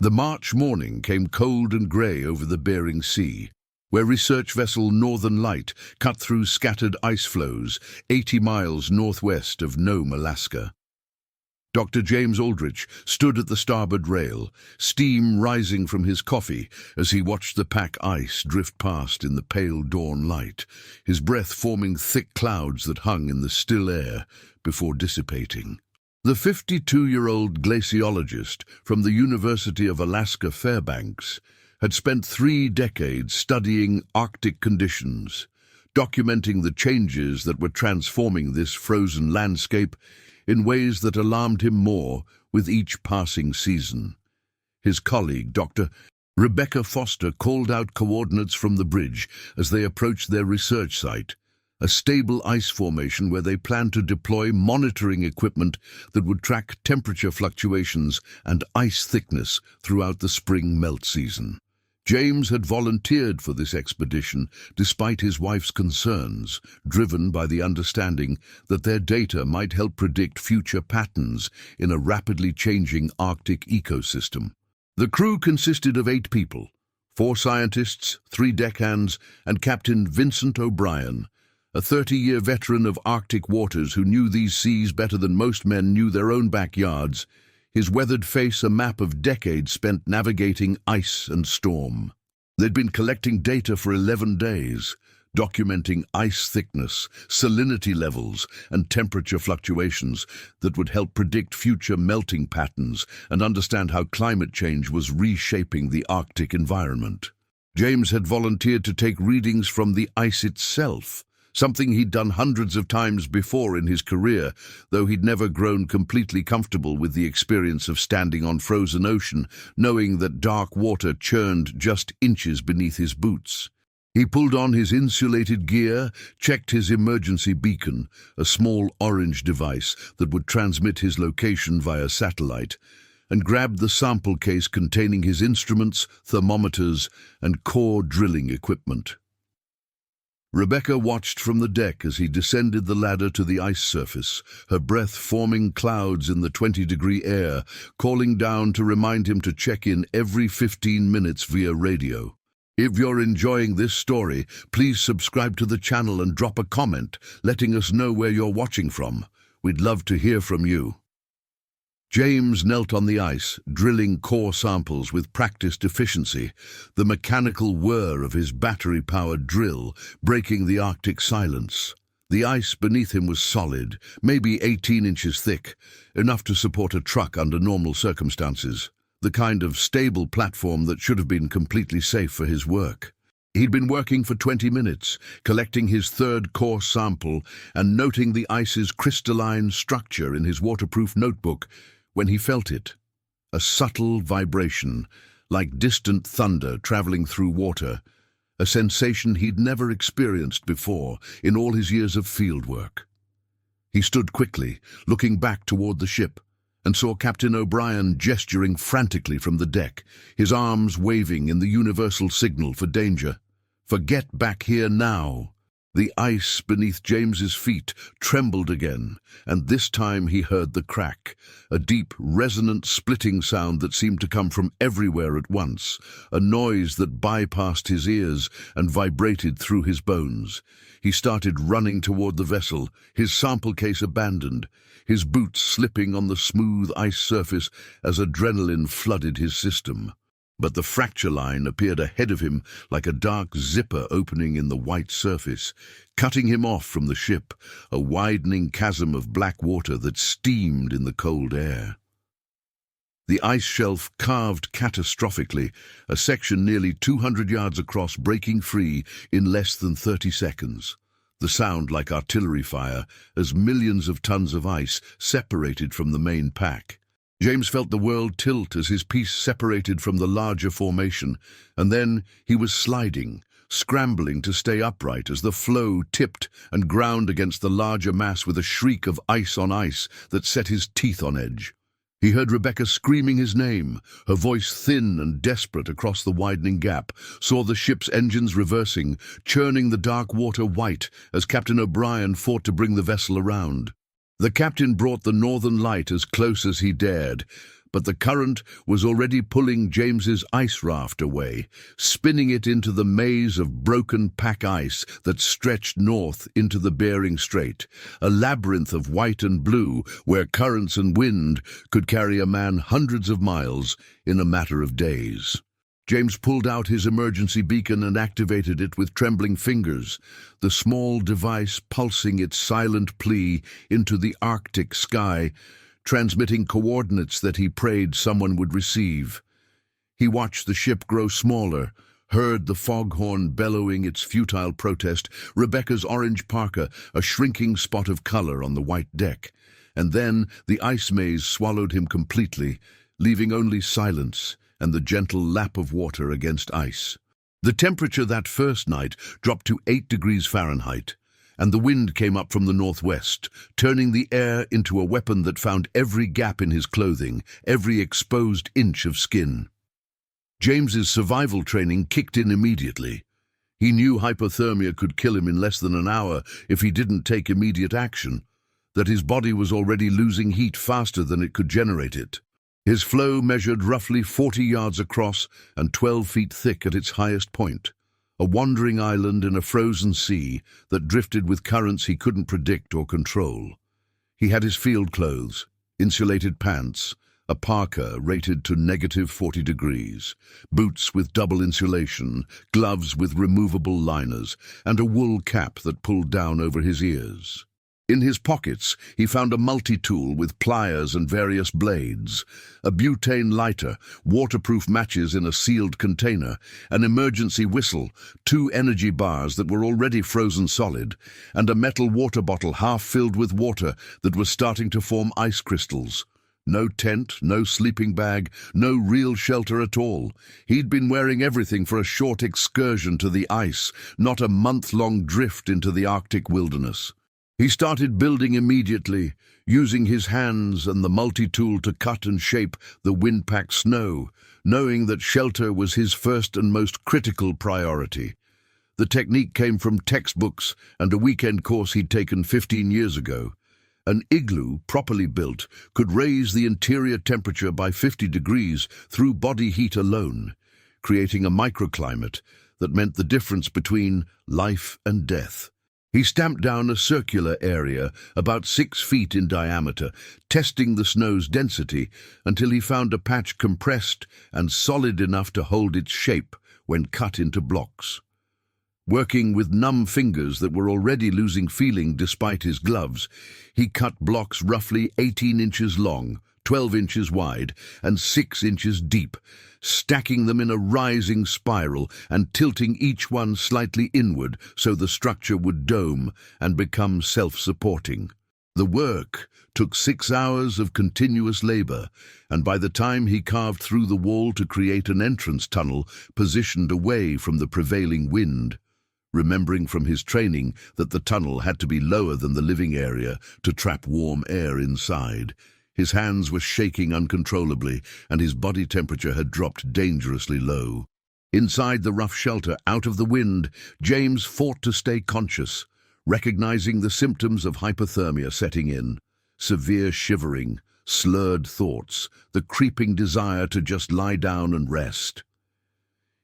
The March morning came cold and grey over the Bering Sea, where research vessel Northern Light cut through scattered ice floes 80 miles northwest of Nome, Alaska. Dr. James Aldrich stood at the starboard rail, steam rising from his coffee as he watched the pack ice drift past in the pale dawn light, his breath forming thick clouds that hung in the still air before dissipating. The 52-year-old glaciologist from the University of Alaska Fairbanks had spent 3 decades studying Arctic conditions, documenting the changes that were transforming this frozen landscape in ways that alarmed him more with each passing season. His colleague, Dr. Rebecca Foster, called out coordinates from the bridge as they approached their research site, a stable ice formation where they planned to deploy monitoring equipment that would track temperature fluctuations and ice thickness throughout the spring melt season. James had volunteered for this expedition despite his wife's concerns, driven by the understanding that their data might help predict future patterns in a rapidly changing Arctic ecosystem. The crew consisted of 8 people, 4 scientists, 3 deckhands, and Captain Vincent O'Brien, a 30-year veteran of Arctic waters who knew these seas better than most men knew their own backyards, his weathered face a map of decades spent navigating ice and storm. They'd been collecting data for 11 days, documenting ice thickness, salinity levels, and temperature fluctuations that would help predict future melting patterns and understand how climate change was reshaping the Arctic environment. James had volunteered to take readings from the ice itself, something he'd done hundreds of times before in his career, though he'd never grown completely comfortable with the experience of standing on frozen ocean, knowing that dark water churned just inches beneath his boots. He pulled on his insulated gear, checked his emergency beacon, a small orange device that would transmit his location via satellite, and grabbed the sample case containing his instruments, thermometers, and core drilling equipment. Rebecca watched from the deck as he descended the ladder to the ice surface, her breath forming clouds in the 20-degree air, calling down to remind him to check in every 15 minutes via radio. If you're enjoying this story, please subscribe to the channel and drop a comment, letting us know where you're watching from. We'd love to hear from you. James knelt on the ice, drilling core samples with practiced efficiency, the mechanical whir of his battery-powered drill breaking the Arctic silence. The ice beneath him was solid, maybe 18 inches thick, enough to support a truck under normal circumstances, the kind of stable platform that should have been completely safe for his work. He'd been working for 20 minutes, collecting his 3rd core sample and noting the ice's crystalline structure in his waterproof notebook, when he felt it, a subtle vibration, like distant thunder traveling through water, a sensation he'd never experienced before in all his years of fieldwork. He stood quickly, looking back toward the ship, and saw Captain O'Brien gesturing frantically from the deck, his arms waving in the universal signal for danger. For get back here now. The ice beneath James's feet trembled again, and this time he heard the crack, a deep, resonant splitting sound that seemed to come from everywhere at once, a noise that bypassed his ears and vibrated through his bones. He started running toward the vessel, his sample case abandoned, his boots slipping on the smooth ice surface as adrenaline flooded his system. But the fracture line appeared ahead of him like a dark zipper opening in the white surface, cutting him off from the ship, a widening chasm of black water that steamed in the cold air. The ice shelf carved catastrophically, a section nearly 200 yards across breaking free in less than 30 seconds. The sound like artillery fire as millions of tons of ice separated from the main pack. James felt the world tilt as his piece separated from the larger formation, and then he was sliding, scrambling to stay upright as the floe tipped and ground against the larger mass with a shriek of ice on ice that set his teeth on edge. He heard Rebecca screaming his name, her voice thin and desperate across the widening gap, saw the ship's engines reversing, churning the dark water white as Captain O'Brien fought to bring the vessel around. The captain brought the Northern Light as close as he dared, but the current was already pulling James's ice raft away, spinning it into the maze of broken pack ice that stretched north into the Bering Strait, a labyrinth of white and blue where currents and wind could carry a man hundreds of miles in a matter of days. James pulled out his emergency beacon and activated it with trembling fingers, the small device pulsing its silent plea into the Arctic sky, transmitting coordinates that he prayed someone would receive. He watched the ship grow smaller, heard the foghorn bellowing its futile protest, Rebecca's orange parka a shrinking spot of color on the white deck, and then the ice maze swallowed him completely, leaving only silence and the gentle lap of water against ice. The temperature that first night dropped to 8 degrees Fahrenheit, and the wind came up from the northwest, turning the air into a weapon that found every gap in his clothing, every exposed inch of skin. James's survival training kicked in immediately. He knew hypothermia could kill him in less than an hour if he didn't take immediate action, that his body was already losing heat faster than it could generate it. His floe measured roughly 40 yards across and 12 feet thick at its highest point, a wandering island in a frozen sea that drifted with currents he couldn't predict or control. He had his field clothes, insulated pants, a parka rated to -40 degrees, boots with double insulation, gloves with removable liners, and a wool cap that pulled down over his ears. In his pockets, he found a multi-tool with pliers and various blades, a butane lighter, waterproof matches in a sealed container, an emergency whistle, 2 energy bars that were already frozen solid, and a metal water bottle half filled with water that was starting to form ice crystals. No tent, no sleeping bag, no real shelter at all. He'd been wearing everything for a short excursion to the ice, not a month-long drift into the Arctic wilderness. He started building immediately, using his hands and the multi-tool to cut and shape the wind-packed snow, knowing that shelter was his first and most critical priority. The technique came from textbooks and a weekend course he'd taken 15 years ago. An igloo, properly built, could raise the interior temperature by 50 degrees through body heat alone, creating a microclimate that meant the difference between life and death. He stamped down a circular area about 6 feet in diameter, testing the snow's density until he found a patch compressed and solid enough to hold its shape when cut into blocks. Working with numb fingers that were already losing feeling despite his gloves, he cut blocks roughly 18 inches long, 12 inches wide, and 6 inches deep, stacking them in a rising spiral and tilting each one slightly inward so the structure would dome and become self-supporting. The work took 6 hours of continuous labor, and by the time he carved through the wall to create an entrance tunnel positioned away from the prevailing wind, remembering from his training that the tunnel had to be lower than the living area to trap warm air inside, his hands were shaking uncontrollably, and his body temperature had dropped dangerously low. Inside the rough shelter, out of the wind, James fought to stay conscious, recognizing the symptoms of hypothermia setting in. Severe shivering, slurred thoughts, the creeping desire to just lie down and rest.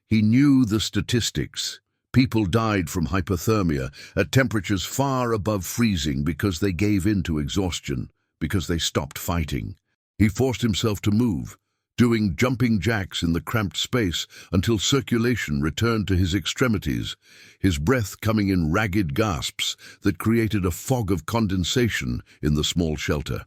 He knew the statistics. People died from hypothermia at temperatures far above freezing because they gave in to exhaustion, because they stopped fighting. He forced himself to move, doing jumping jacks in the cramped space until circulation returned to his extremities, his breath coming in ragged gasps that created a fog of condensation in the small shelter.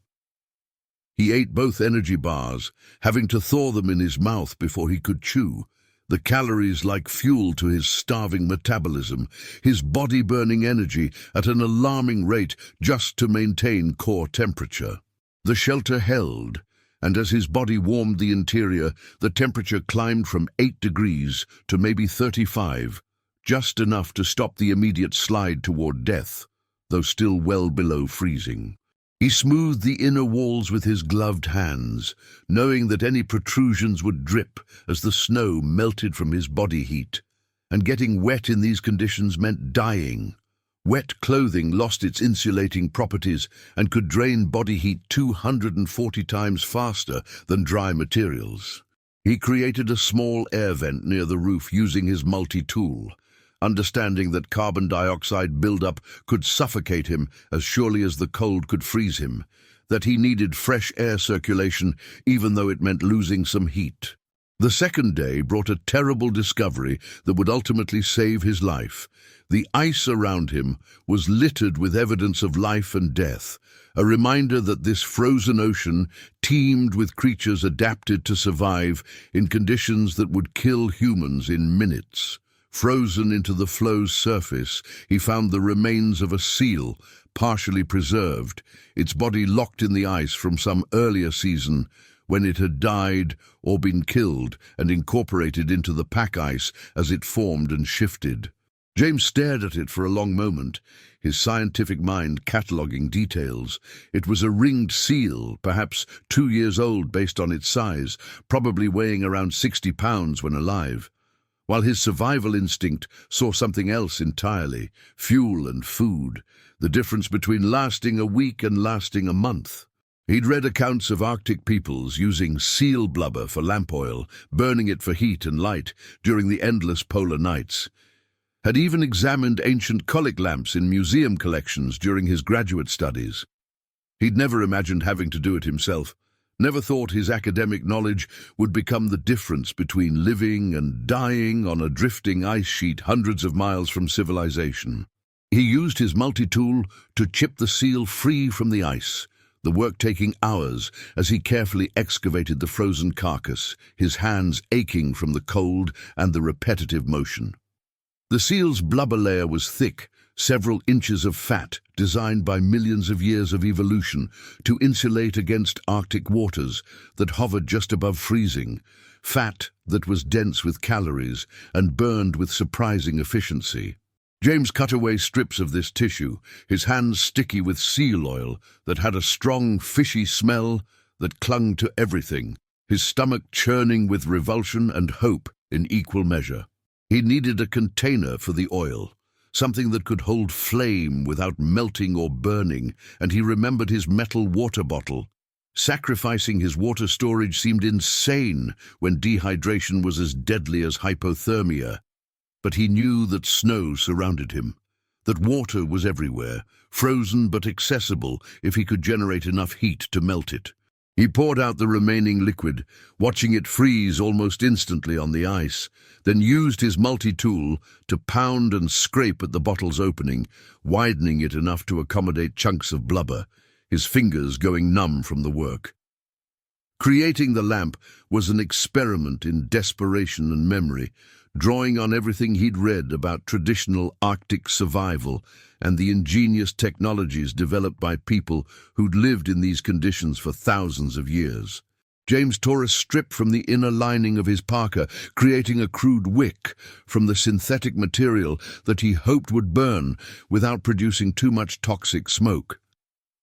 He ate both energy bars, having to thaw them in his mouth before he could chew, the calories like fuel to his starving metabolism, his body burning energy at an alarming rate just to maintain core temperature. The shelter held, and as his body warmed the interior, the temperature climbed from 8 degrees to maybe 35, just enough to stop the immediate slide toward death, though still well below freezing. He smoothed the inner walls with his gloved hands, knowing that any protrusions would drip as the snow melted from his body heat. And getting wet in these conditions meant dying, Wet clothing lost its insulating properties and could drain body heat 240 times faster than dry materials. He created a small air vent near the roof using his multi-tool, understanding that carbon dioxide buildup could suffocate him as surely as the cold could freeze him, that he needed fresh air circulation even though it meant losing some heat. The second day brought a terrible discovery that would ultimately save his life. The ice around him was littered with evidence of life and death, a reminder that this frozen ocean teemed with creatures adapted to survive in conditions that would kill humans in minutes. Frozen into the flow's surface, he found the remains of a seal, partially preserved, its body locked in the ice from some earlier season when it had died or been killed and incorporated into the pack ice as it formed and shifted. James stared at it for a long moment, his scientific mind cataloguing details. It was a ringed seal, perhaps 2 years old based on its size, probably weighing around 60 pounds when alive, while his survival instinct saw something else entirely: fuel and food, the difference between lasting a week and lasting a month. He'd read accounts of Arctic peoples using seal blubber for lamp oil, burning it for heat and light during the endless polar nights. Had even examined ancient colic lamps in museum collections during his graduate studies. He'd never imagined having to do it himself, never thought his academic knowledge would become the difference between living and dying on a drifting ice sheet hundreds of miles from civilization. He used his multi-tool to chip the seal free from the ice, the work taking hours as he carefully excavated the frozen carcass, his hands aching from the cold and the repetitive motion. The seal's blubber layer was thick, several inches of fat designed by millions of years of evolution to insulate against Arctic waters that hovered just above freezing, fat that was dense with calories and burned with surprising efficiency. James cut away strips of this tissue, his hands sticky with seal oil that had a strong, fishy smell that clung to everything, his stomach churning with revulsion and hope in equal measure. He needed a container for the oil, something that could hold flame without melting or burning, and he remembered his metal water bottle. Sacrificing his water storage seemed insane when dehydration was as deadly as hypothermia. But he knew that snow surrounded him, that water was everywhere, frozen but accessible if he could generate enough heat to melt it. He poured out the remaining liquid, watching it freeze almost instantly on the ice, then used his multi-tool to pound and scrape at the bottle's opening, widening it enough to accommodate chunks of blubber, his fingers going numb from the work. Creating the lamp was an experiment in desperation and memory, drawing on everything he'd read about traditional Arctic survival and the ingenious technologies developed by people who'd lived in these conditions for thousands of years. James tore a strip from the inner lining of his parka, creating a crude wick from the synthetic material that he hoped would burn without producing too much toxic smoke.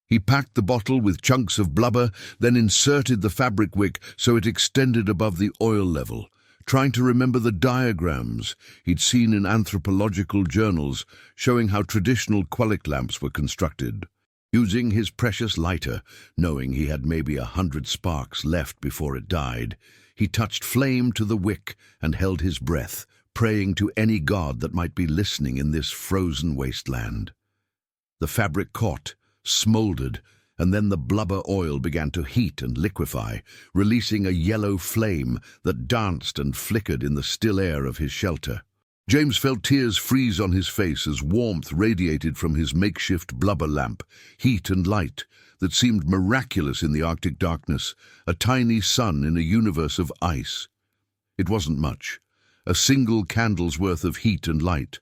He packed the bottle with chunks of blubber, then inserted the fabric wick so it extended above the oil level, trying to remember the diagrams he'd seen in anthropological journals showing how traditional Quelic lamps were constructed. Using his precious lighter, knowing he had maybe 100 sparks left before it died, he touched flame to the wick and held his breath, praying to any god that might be listening in this frozen wasteland. The fabric caught, smoldered, and then the blubber oil began to heat and liquefy, releasing a yellow flame that danced and flickered in the still air of his shelter. James felt tears freeze on his face as warmth radiated from his makeshift blubber lamp, heat and light that seemed miraculous in the Arctic darkness, a tiny sun in a universe of ice. It wasn't much, a single candle's worth of heat and light,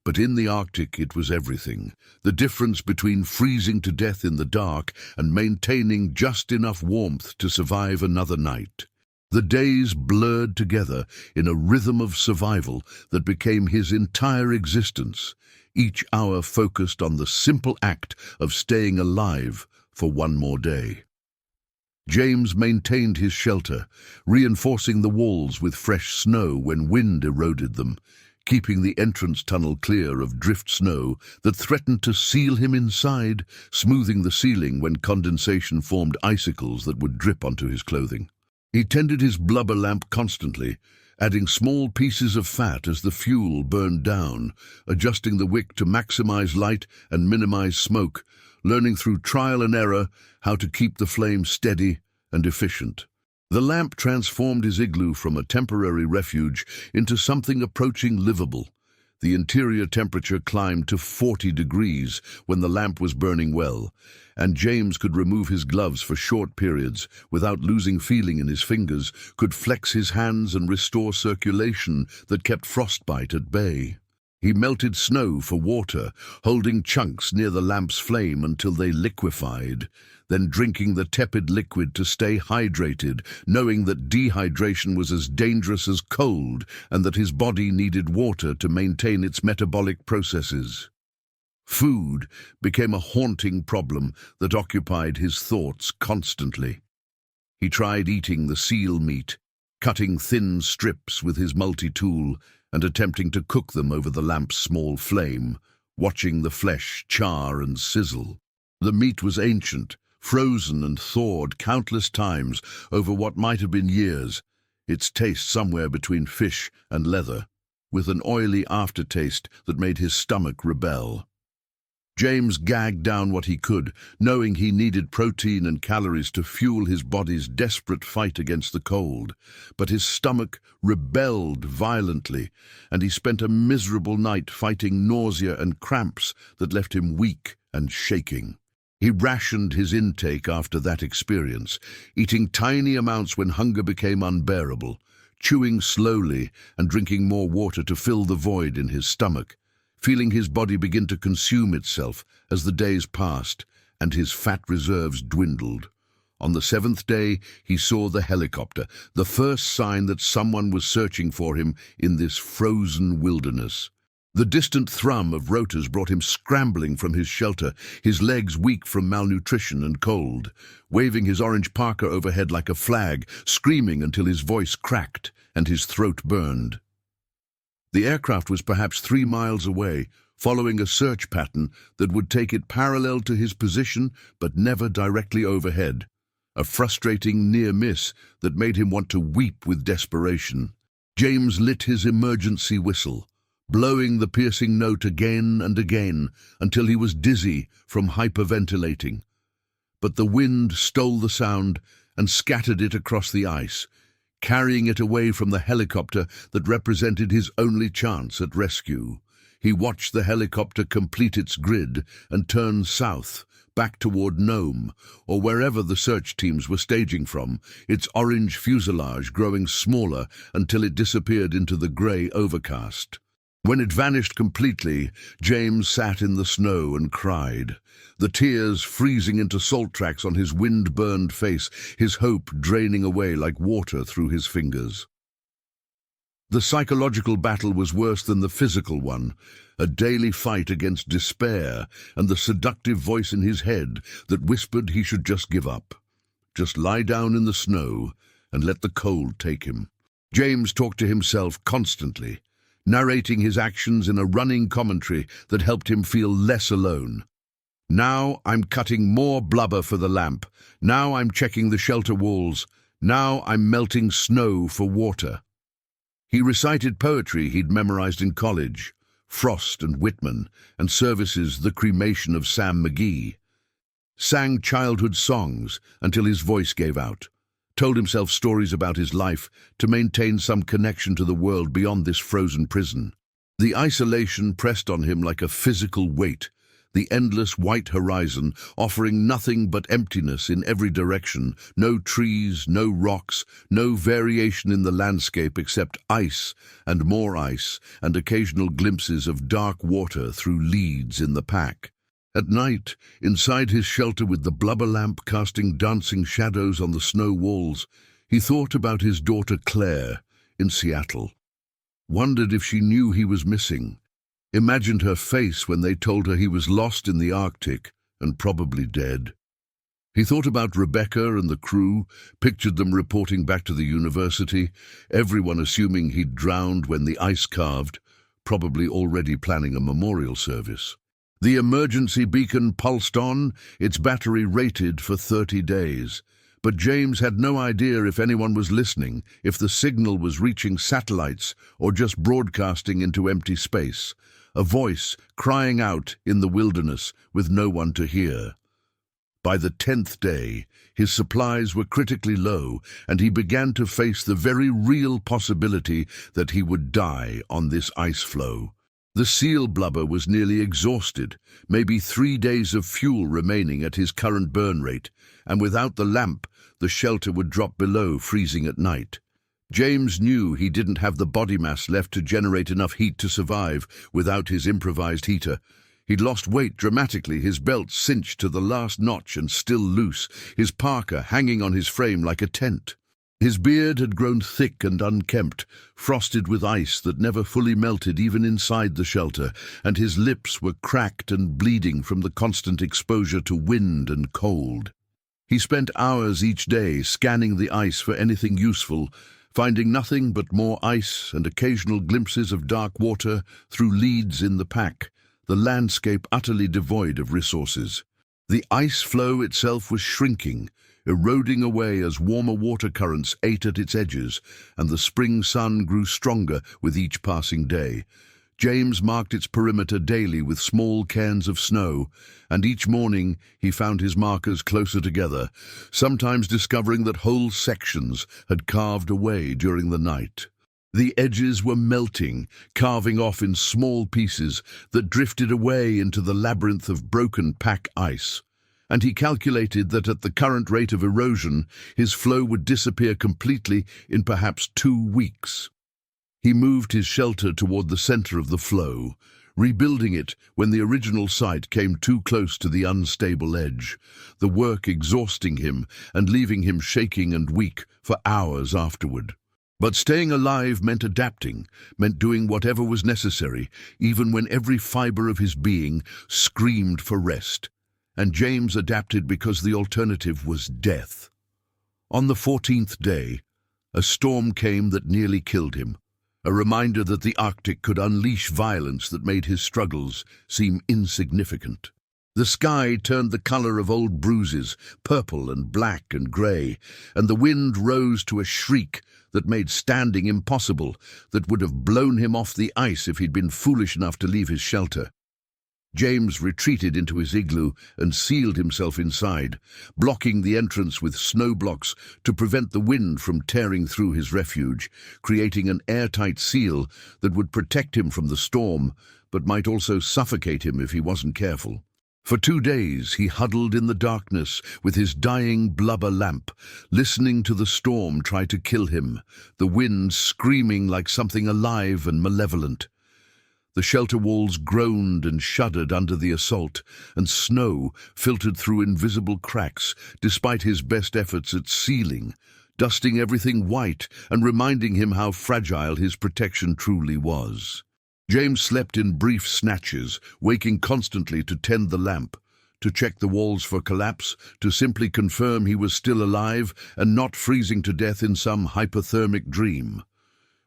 but in the Arctic it was everything, the difference between freezing to death in the dark and maintaining just enough warmth to survive another night. The days blurred together in a rhythm of survival that became his entire existence, each hour focused on the simple act of staying alive for one more day. James maintained his shelter, reinforcing the walls with fresh snow when wind eroded them, keeping the entrance tunnel clear of drift snow that threatened to seal him inside, smoothing the ceiling when condensation formed icicles that would drip onto his clothing. He tended his blubber lamp constantly, adding small pieces of fat as the fuel burned down, adjusting the wick to maximize light and minimize smoke, learning through trial and error how to keep the flame steady and efficient. The lamp transformed his igloo from a temporary refuge into something approaching livable. The interior temperature climbed to 40 degrees when the lamp was burning well, and James could remove his gloves for short periods without losing feeling in his fingers, could flex his hands and restore circulation that kept frostbite at bay. He melted snow for water, holding chunks near the lamp's flame until they liquefied, then drinking the tepid liquid to stay hydrated, knowing that dehydration was as dangerous as cold and that his body needed water to maintain its metabolic processes. Food became a haunting problem that occupied his thoughts constantly. He tried eating the seal meat, cutting thin strips with his multi-tool and attempting to cook them over the lamp's small flame, watching the flesh char and sizzle. The meat was ancient, frozen and thawed countless times over what might have been years, its taste somewhere between fish and leather, with an oily aftertaste that made his stomach rebel. James gagged down what he could, knowing he needed protein and calories to fuel his body's desperate fight against the cold. But his stomach rebelled violently, and he spent a miserable night fighting nausea and cramps that left him weak and shaking. He rationed his intake after that experience, eating tiny amounts when hunger became unbearable, chewing slowly and drinking more water to fill the void in his stomach, feeling his body begin to consume itself as the days passed and his fat reserves dwindled. On the 7th day, he saw the helicopter, the first sign that someone was searching for him in this frozen wilderness. The distant thrum of rotors brought him scrambling from his shelter, his legs weak from malnutrition and cold, waving his orange parka overhead like a flag, screaming until his voice cracked and his throat burned. The aircraft was perhaps 3 miles away, following a search pattern that would take it parallel to his position but never directly overhead, a frustrating near miss that made him want to weep with desperation. James lit his emergency whistle, blowing the piercing note again and again until he was dizzy from hyperventilating. But the wind stole the sound and scattered it across the ice, carrying it away from the helicopter that represented his only chance at rescue. He watched the helicopter complete its grid and turn south, back toward Nome, or wherever the search teams were staging from, its orange fuselage growing smaller until it disappeared into the grey overcast. When it vanished completely, James sat in the snow and cried, the tears freezing into salt tracks on his wind-burned face, his hope draining away like water through his fingers. The psychological battle was worse than the physical one, a daily fight against despair and the seductive voice in his head that whispered he should just give up, just lie down in the snow and let the cold take him. James talked to himself constantly, narrating his actions in a running commentary that helped him feel less alone. Now I'm cutting more blubber for the lamp. Now I'm checking the shelter walls. Now I'm melting snow for water. He recited poetry he'd memorized in college, Frost and Whitman, and Service's The Cremation of Sam McGee. Sang childhood songs until his voice gave out. Told himself stories about his life to maintain some connection to the world beyond this frozen prison. The isolation pressed on him like a physical weight, the endless white horizon offering nothing but emptiness in every direction, no trees, no rocks, no variation in the landscape except ice and more ice and occasional glimpses of dark water through leads in the pack. At night, inside his shelter with the blubber lamp casting dancing shadows on the snow walls, he thought about his daughter Claire in Seattle. Wondered if she knew he was missing. Imagined her face when they told her he was lost in the Arctic and probably dead. He thought about Rebecca and the crew, pictured them reporting back to the university, everyone assuming he'd drowned when the ice calved, probably already planning a memorial service. The emergency beacon pulsed on, its battery rated for 30 days. But James had no idea if anyone was listening, if the signal was reaching satellites or just broadcasting into empty space. A voice crying out in the wilderness with no one to hear. By the 10th day, his supplies were critically low, and he began to face the very real possibility that he would die on this ice floe. The seal Blubber was nearly exhausted, maybe 3 days of fuel remaining at his current burn rate, and without the lamp, the shelter would drop below freezing at night. James knew he didn't have the body mass left to generate enough heat to survive without his improvised heater. He'd lost weight dramatically, his belt cinched to the last notch and still loose, his parka hanging on his frame like a tent. His beard had grown thick and unkempt, frosted with ice that never fully melted even inside the shelter, and his lips were cracked and bleeding from the constant exposure to wind and cold. He spent hours each day scanning the ice for anything useful, finding nothing but more ice and occasional glimpses of dark water through leads in the pack, the landscape utterly devoid of resources. The ice floe itself was shrinking, eroding away as warmer water currents ate at its edges, and the spring sun grew stronger with each passing day. James marked its perimeter daily with small cairns of snow, and each morning he found his markers closer together, sometimes discovering that whole sections had calved away during the night. The edges were melting, carving off in small pieces that drifted away into the labyrinth of broken pack ice. And he calculated that at the current rate of erosion, his floe would disappear completely in perhaps 2 weeks. He moved his shelter toward the center of the floe, rebuilding it when the original site came too close to the unstable edge, the work exhausting him and leaving him shaking and weak for hours afterward. But staying alive meant adapting, meant doing whatever was necessary, even when every fiber of his being screamed for rest. And James adapted because the alternative was death. On the 14th day, a storm came that nearly killed him, a reminder that the Arctic could unleash violence that made his struggles seem insignificant. The sky turned the color of old bruises, purple and black and grey, and the wind rose to a shriek that made standing impossible, that would have blown him off the ice if he'd been foolish enough to leave his shelter. James retreated into his igloo and sealed himself inside, blocking the entrance with snow blocks to prevent the wind from tearing through his refuge, creating an airtight seal that would protect him from the storm, but might also suffocate him if he wasn't careful. For 2 days he huddled in the darkness with his dying blubber lamp, listening to the storm try to kill him, the wind screaming like something alive and malevolent. The shelter walls groaned and shuddered under the assault, and snow filtered through invisible cracks despite his best efforts at sealing, dusting everything white and reminding him how fragile his protection truly was. James slept in brief snatches, waking constantly to tend the lamp, to check the walls for collapse, to simply confirm he was still alive and not freezing to death in some hypothermic dream.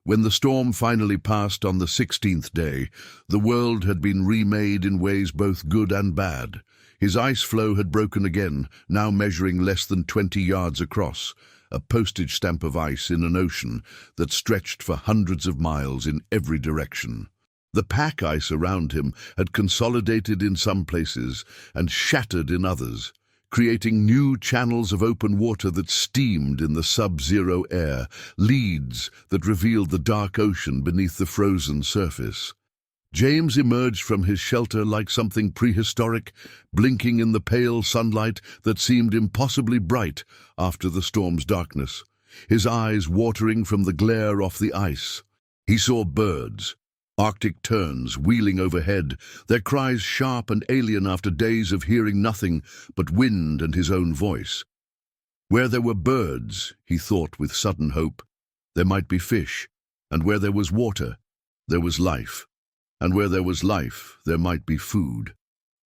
When the storm finally passed on the 16th day, the world had been remade in ways both good and bad. His ice floe had broken again, now measuring less than 20 yards across, a postage stamp of ice in an ocean that stretched for hundreds of miles in every direction. The pack ice around him had consolidated in some places and shattered in others, creating new channels of open water that steamed in the sub-zero air, leads that revealed the dark ocean beneath the frozen surface. James emerged from his shelter like something prehistoric, blinking in the pale sunlight that seemed impossibly bright after the storm's darkness, his eyes watering from the glare off the ice. He saw birds, Arctic terns wheeling overhead, their cries sharp and alien after days of hearing nothing but wind and his own voice. Where there were birds, he thought with sudden hope, there might be fish, and where there was water, there was life, and where there was life, there might be food.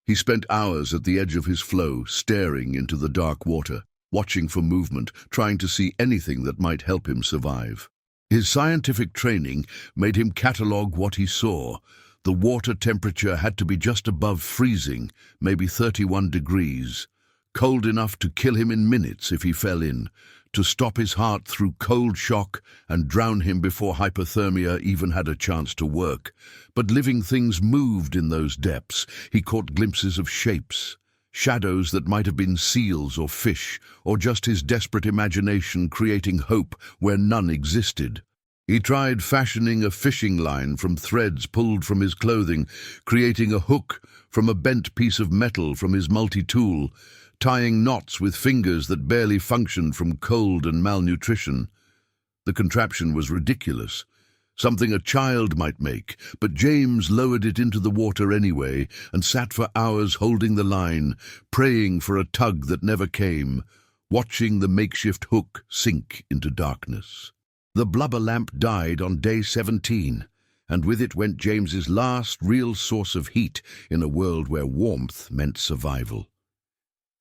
He spent hours at the edge of his floe, staring into the dark water, watching for movement, trying to see anything that might help him survive. His scientific training made him catalogue what he saw. The water temperature had to be just above freezing, maybe 31 degrees. Cold enough to kill him in minutes if he fell in, to stop his heart through cold shock and drown him before hypothermia even had a chance to work. But living things moved in those depths. He caught glimpses of shapes, shadows that might have been seals or fish, or just his desperate imagination creating hope where none existed. He tried fashioning a fishing line from threads pulled from his clothing, creating a hook from a bent piece of metal from his multi-tool, tying knots with fingers that barely functioned from cold and malnutrition. The contraption was ridiculous, something a child might make, but James lowered it into the water anyway and sat for hours holding the line, praying for a tug that never came, watching the makeshift hook sink into darkness. The blubber lamp died on day 17, and with it went James's last real source of heat in a world where warmth meant survival.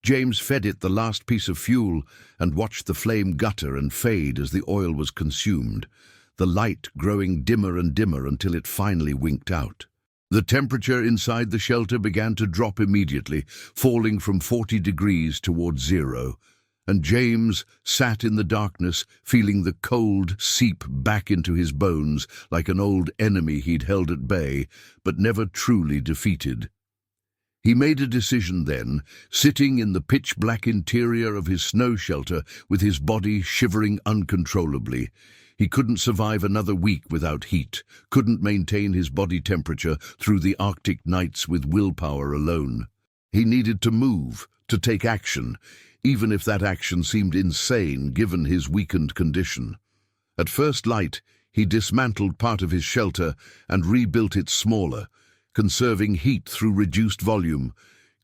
James fed it the last piece of fuel and watched the flame gutter and fade as the oil was consumed, the light growing dimmer and dimmer until it finally winked out. The temperature inside the shelter began to drop immediately, falling from 40 degrees towards 0, and James sat in the darkness, feeling the cold seep back into his bones like an old enemy he'd held at bay, but never truly defeated. He made a decision then, sitting in the pitch-black interior of his snow shelter with his body shivering uncontrollably. He couldn't survive another week without heat, couldn't maintain his body temperature through the Arctic nights with willpower alone. He needed to move, to take action, even if that action seemed insane given his weakened condition. At first light, he dismantled part of his shelter and rebuilt it smaller, conserving heat through reduced volume,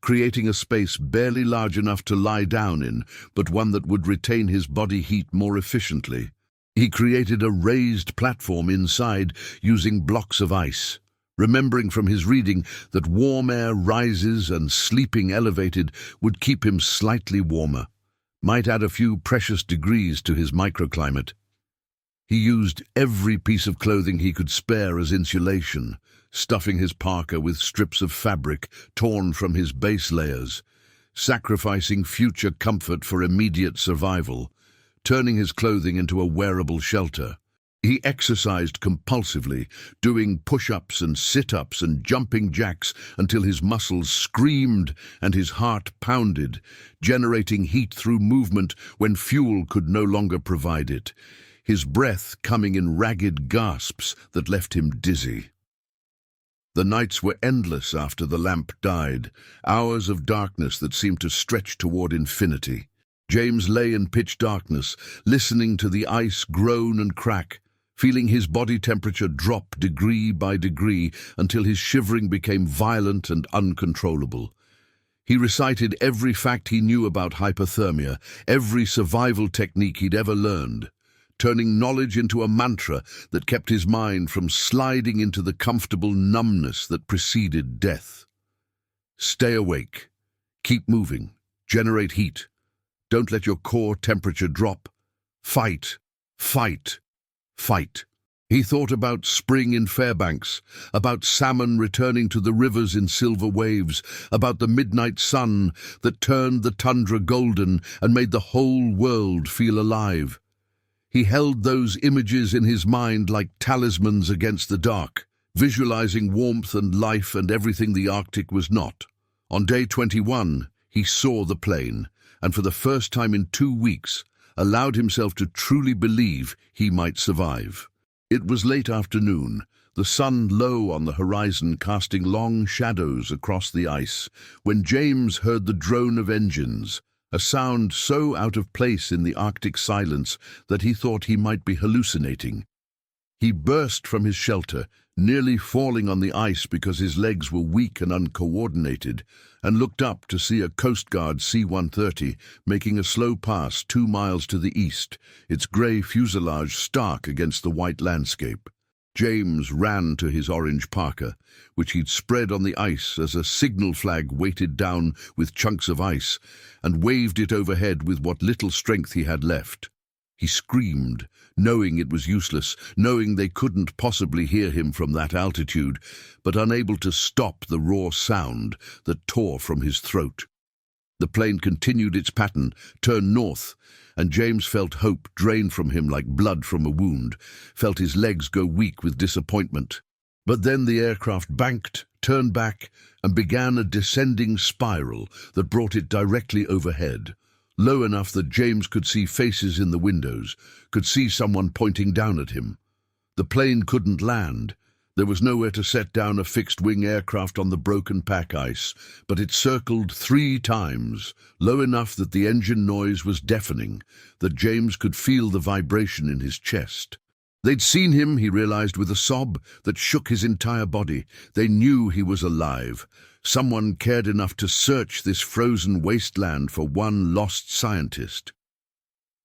creating a space barely large enough to lie down in, but one that would retain his body heat more efficiently. He created a raised platform inside using blocks of ice, remembering from his reading that warm air rises and sleeping elevated would keep him slightly warmer, might add a few precious degrees to his microclimate. He used every piece of clothing he could spare as insulation, stuffing his parka with strips of fabric torn from his base layers, sacrificing future comfort for immediate survival, turning his clothing into a wearable shelter. He exercised compulsively, doing push-ups and sit-ups and jumping jacks until his muscles screamed and his heart pounded, generating heat through movement when fuel could no longer provide it, his breath coming in ragged gasps that left him dizzy. The nights were endless after the lamp died, hours of darkness that seemed to stretch toward infinity. James lay in pitch darkness, listening to the ice groan and crack, feeling his body temperature drop degree by degree until his shivering became violent and uncontrollable. He recited every fact he knew about hypothermia, every survival technique he'd ever learned, turning knowledge into a mantra that kept his mind from sliding into the comfortable numbness that preceded death. Stay awake. Keep moving. Generate heat. Don't let your core temperature drop. Fight. Fight. Fight. He thought about spring in Fairbanks, about salmon returning to the rivers in silver waves, about the midnight sun that turned the tundra golden and made the whole world feel alive. He held those images in his mind like talismans against the dark, visualizing warmth and life and everything the Arctic was not. On day 21, he saw the plane, and for the first time in 2 weeks, allowed himself to truly believe he might survive. It was late afternoon, the sun low on the horizon casting long shadows across the ice, when James heard the drone of engines, a sound so out of place in the Arctic silence that he thought he might be hallucinating. He burst from his shelter, nearly falling on the ice because his legs were weak and uncoordinated, and looked up to see a Coast Guard C-130 making a slow pass 2 miles to the east, its grey fuselage stark against the white landscape. James ran to his orange parka, which he'd spread on the ice as a signal flag weighted down with chunks of ice, and waved it overhead with what little strength he had left. He screamed, knowing it was useless, knowing they couldn't possibly hear him from that altitude, but unable to stop the raw sound that tore from his throat. The plane continued its pattern, turned north, and James felt hope drain from him like blood from a wound, felt his legs go weak with disappointment. But then the aircraft banked, turned back, and began a descending spiral that brought it directly overhead, low enough that James could see faces in the windows, could see someone pointing down at him. The plane couldn't land. There was nowhere to set down a fixed-wing aircraft on the broken pack ice, but it circled 3 times, low enough that the engine noise was deafening, that James could feel the vibration in his chest. They'd seen him, he realized with a sob that shook his entire body. They knew he was alive. Someone cared enough to search this frozen wasteland for one lost scientist.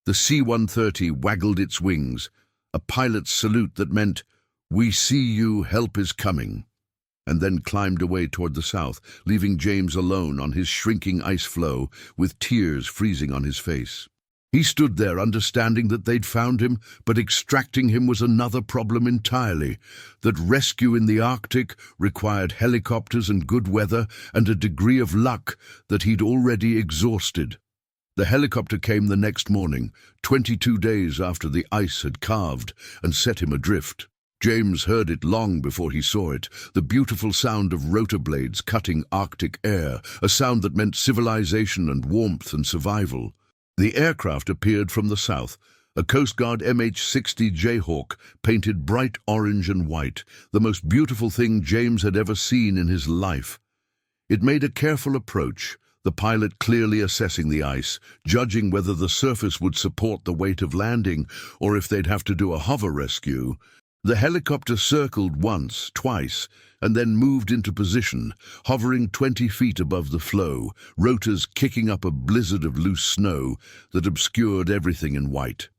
The C-130 waggled its wings, a pilot's salute that meant, "We see you, help is coming," and then climbed away toward the south, leaving James alone on his shrinking ice floe with tears freezing on his face. He stood there understanding that they'd found him, but extracting him was another problem entirely, that rescue in the Arctic required helicopters and good weather and a degree of luck that he'd already exhausted. The helicopter came the next morning, 22 days after the ice had calved and set him adrift. James heard it long before he saw it, the beautiful sound of rotor blades cutting Arctic air, a sound that meant civilization and warmth and survival. The aircraft appeared from the south, a Coast Guard MH-60 Jayhawk painted bright orange and white, the most beautiful thing James had ever seen in his life. It made a careful approach, the pilot clearly assessing the ice, judging whether the surface would support the weight of landing or if they'd have to do a hover rescue. The helicopter circled once, twice, and then moved into position, hovering 20 feet above the floe, rotors kicking up a blizzard of loose snow that obscured everything in white.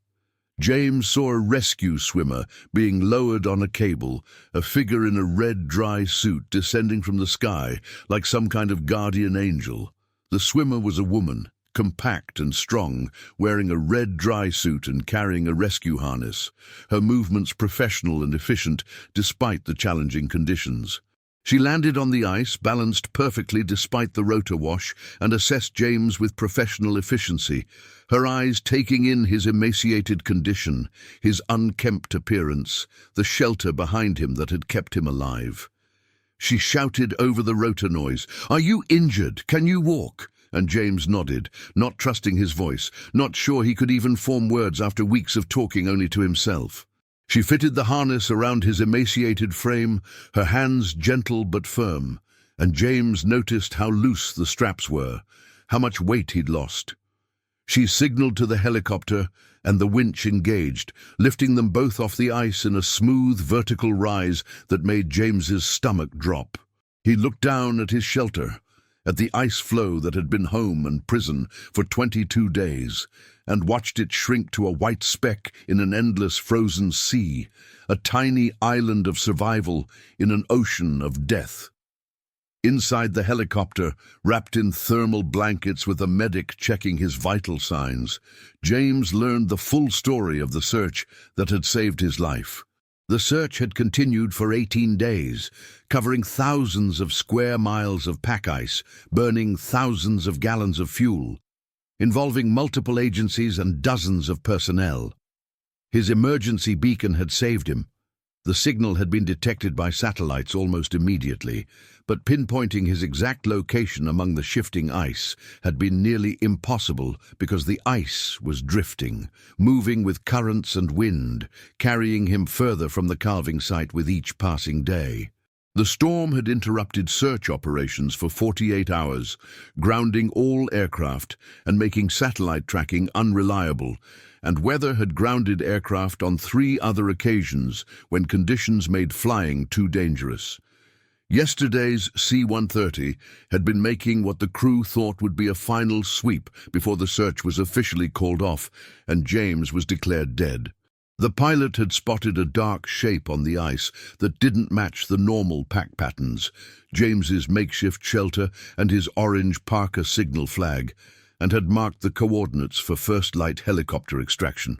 James saw a rescue swimmer being lowered on a cable, a figure in a red dry suit descending from the sky like some kind of guardian angel. The swimmer was a woman, compact and strong, wearing a red dry suit and carrying a rescue harness, her movements professional and efficient despite the challenging conditions. She landed on the ice, balanced perfectly despite the rotor wash, and assessed James with professional efficiency, her eyes taking in his emaciated condition, his unkempt appearance, the shelter behind him that had kept him alive. She shouted over the rotor noise, "Are you injured? Can you walk?" And James nodded, not trusting his voice, not sure he could even form words after weeks of talking only to himself. She fitted the harness around his emaciated frame, her hands gentle but firm, and James noticed how loose the straps were, how much weight he'd lost. She signaled to the helicopter, and the winch engaged, lifting them both off the ice in a smooth vertical rise that made James's stomach drop. He looked down at his shelter, at the ice floe that had been home and prison for 22 days, and watched it shrink to a white speck in an endless frozen sea, a tiny island of survival in an ocean of death. Inside the helicopter, wrapped in thermal blankets with a medic checking his vital signs, James learned the full story of the search that had saved his life. The search had continued for 18 days, covering thousands of square miles of pack ice, burning thousands of gallons of fuel, involving multiple agencies and dozens of personnel. His emergency beacon had saved him. The signal had been detected by satellites almost immediately, but pinpointing his exact location among the shifting ice had been nearly impossible because the ice was drifting, moving with currents and wind, carrying him further from the calving site with each passing day. The storm had interrupted search operations for 48 hours, grounding all aircraft and making satellite tracking unreliable, and weather had grounded aircraft on 3 other occasions when conditions made flying too dangerous. Yesterday's C-130 had been making what the crew thought would be a final sweep before the search was officially called off and James was declared dead. The pilot had spotted a dark shape on the ice that didn't match the normal pack patterns, James's makeshift shelter and his orange Parker signal flag, and had marked the coordinates for first light helicopter extraction.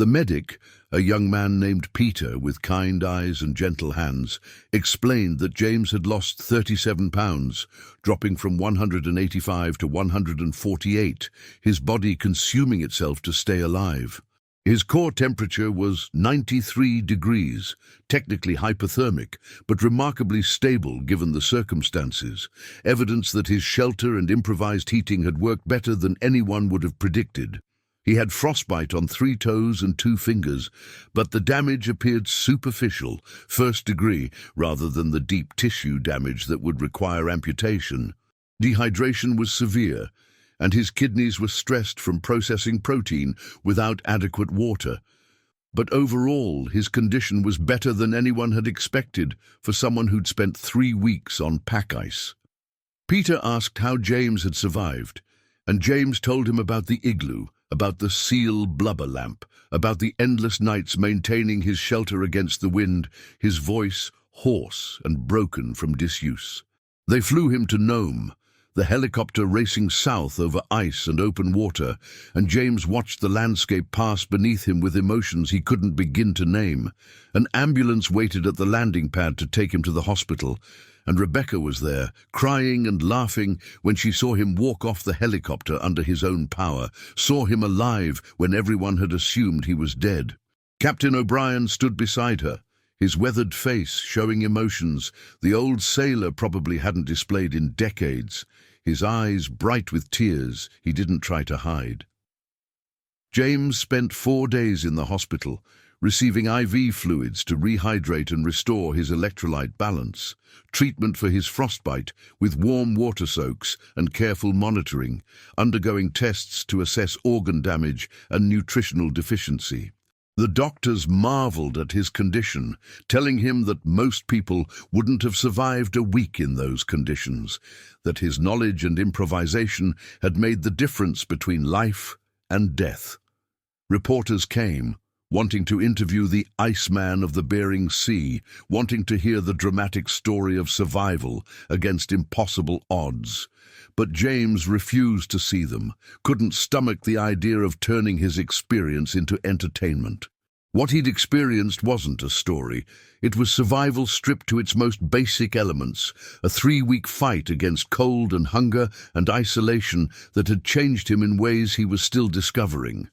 The medic, a young man named Peter with kind eyes and gentle hands, explained that James had lost 37 pounds, dropping from 185 to 148, his body consuming itself to stay alive. His core temperature was 93 degrees, technically hypothermic, but remarkably stable given the circumstances, evidence that his shelter and improvised heating had worked better than anyone would have predicted. He had frostbite on 3 toes and 2 fingers, but the damage appeared superficial, first degree, rather than the deep tissue damage that would require amputation. Dehydration was severe, and his kidneys were stressed from processing protein without adequate water. But overall, his condition was better than anyone had expected for someone who'd spent 3 weeks on pack ice. Peter asked how James had survived, and James told him about the igloo, about the seal blubber lamp, about the endless nights maintaining his shelter against the wind, his voice hoarse and broken from disuse. They flew him to Nome, the helicopter racing south over ice and open water, and James watched the landscape pass beneath him with emotions he couldn't begin to name. An ambulance waited at the landing pad to take him to the hospital, and Rebecca was there, crying and laughing when she saw him walk off the helicopter under his own power, saw him alive when everyone had assumed he was dead. Captain O'Brien stood beside her, his weathered face showing emotions the old sailor probably hadn't displayed in decades, his eyes bright with tears he didn't try to hide. James spent 4 days in the hospital, receiving IV fluids to rehydrate and restore his electrolyte balance, treatment for his frostbite with warm water soaks and careful monitoring, undergoing tests to assess organ damage and nutritional deficiency. The doctors marveled at his condition, telling him that most people wouldn't have survived a week in those conditions, that his knowledge and improvisation had made the difference between life and death. Reporters came, wanting to interview the Iceman of the Bering Sea, wanting to hear the dramatic story of survival against impossible odds. But James refused to see them, couldn't stomach the idea of turning his experience into entertainment. What he'd experienced wasn't a story. It was survival stripped to its most basic elements, a 3-week fight against cold and hunger and isolation that had changed him in ways he was still discovering.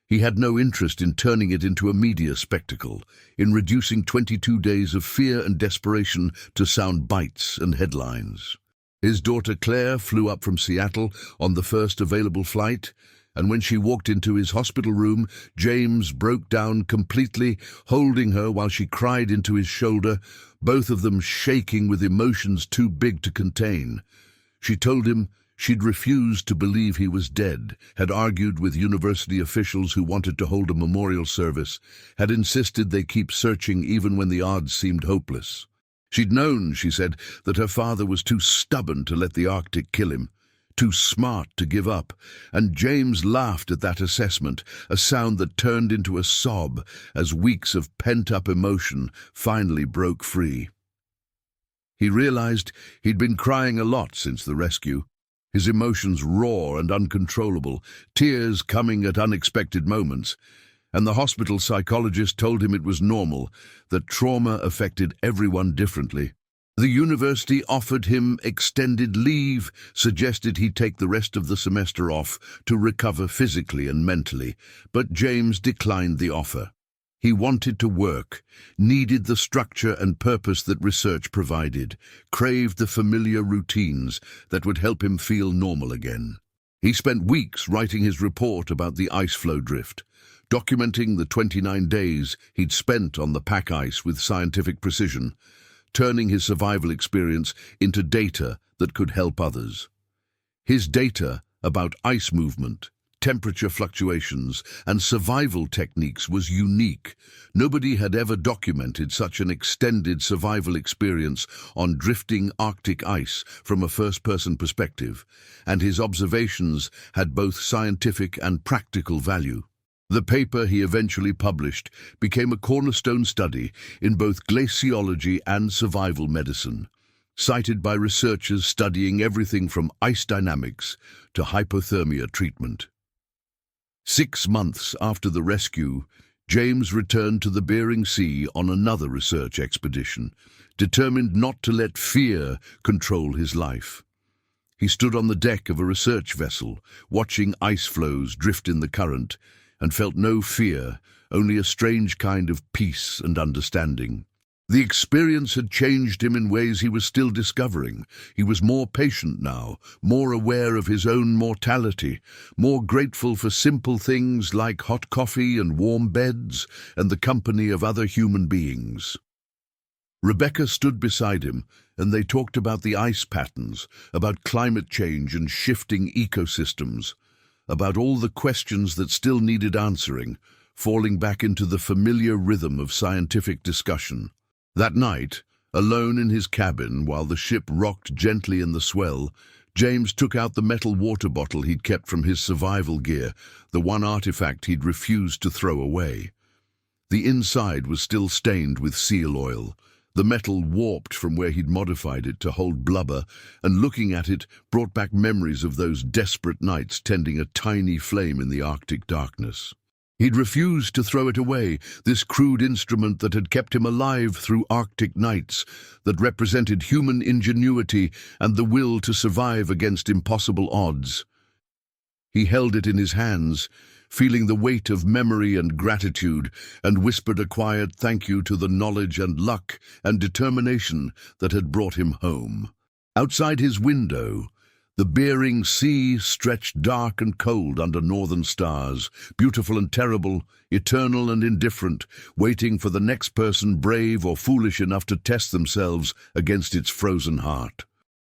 He had no interest in turning it into a media spectacle, in reducing 22 days of fear and desperation to sound bites and headlines. His daughter Claire flew up from Seattle on the first available flight, and when she walked into his hospital room, James broke down completely, holding her while she cried into his shoulder, both of them shaking with emotions too big to contain. She told him she'd refused to believe he was dead, had argued with university officials who wanted to hold a memorial service, had insisted they keep searching even when the odds seemed hopeless. She'd known, she said, that her father was too stubborn to let the Arctic kill him, too smart to give up, and James laughed at that assessment, a sound that turned into a sob as weeks of pent-up emotion finally broke free. He realized he'd been crying a lot since the rescue, his emotions raw and uncontrollable, tears coming at unexpected moments, and the hospital psychologist told him it was normal, that trauma affected everyone differently. The university offered him extended leave, suggested he take the rest of the semester off to recover physically and mentally, but James declined the offer. He wanted to work, needed the structure and purpose that research provided, craved the familiar routines that would help him feel normal again. He spent weeks writing his report about the ice floe drift, documenting the 29 days he'd spent on the pack ice with scientific precision, turning his survival experience into data that could help others. His data about ice movement, temperature fluctuations, and survival techniques was unique. Nobody had ever documented such an extended survival experience on drifting Arctic ice from a first-person perspective, and his observations had both scientific and practical value. The paper he eventually published became a cornerstone study in both glaciology and survival medicine, cited by researchers studying everything from ice dynamics to hypothermia treatment. 6 months after the rescue, James returned to the Bering Sea on another research expedition, determined not to let fear control his life. He stood on the deck of a research vessel, watching ice floes drift in the current, and felt no fear, only a strange kind of peace and understanding. The experience had changed him in ways he was still discovering. He was more patient now, more aware of his own mortality, more grateful for simple things like hot coffee and warm beds and the company of other human beings. Rebecca stood beside him, and they talked about the ice patterns, about climate change and shifting ecosystems, about all the questions that still needed answering, falling back into the familiar rhythm of scientific discussion. That night, alone in his cabin while the ship rocked gently in the swell, James took out the metal water bottle he'd kept from his survival gear, the one artifact he'd refused to throw away. The inside was still stained with seal oil, the metal warped from where he'd modified it to hold blubber, and looking at it brought back memories of those desperate nights tending a tiny flame in the Arctic darkness. He'd refused to throw it away, this crude instrument that had kept him alive through Arctic nights, that represented human ingenuity and the will to survive against impossible odds. He held it in his hands, feeling the weight of memory and gratitude, and whispered a quiet thank you to the knowledge and luck and determination that had brought him home. Outside his window, the Bering Sea stretched dark and cold under northern stars, beautiful and terrible, eternal and indifferent, waiting for the next person brave or foolish enough to test themselves against its frozen heart.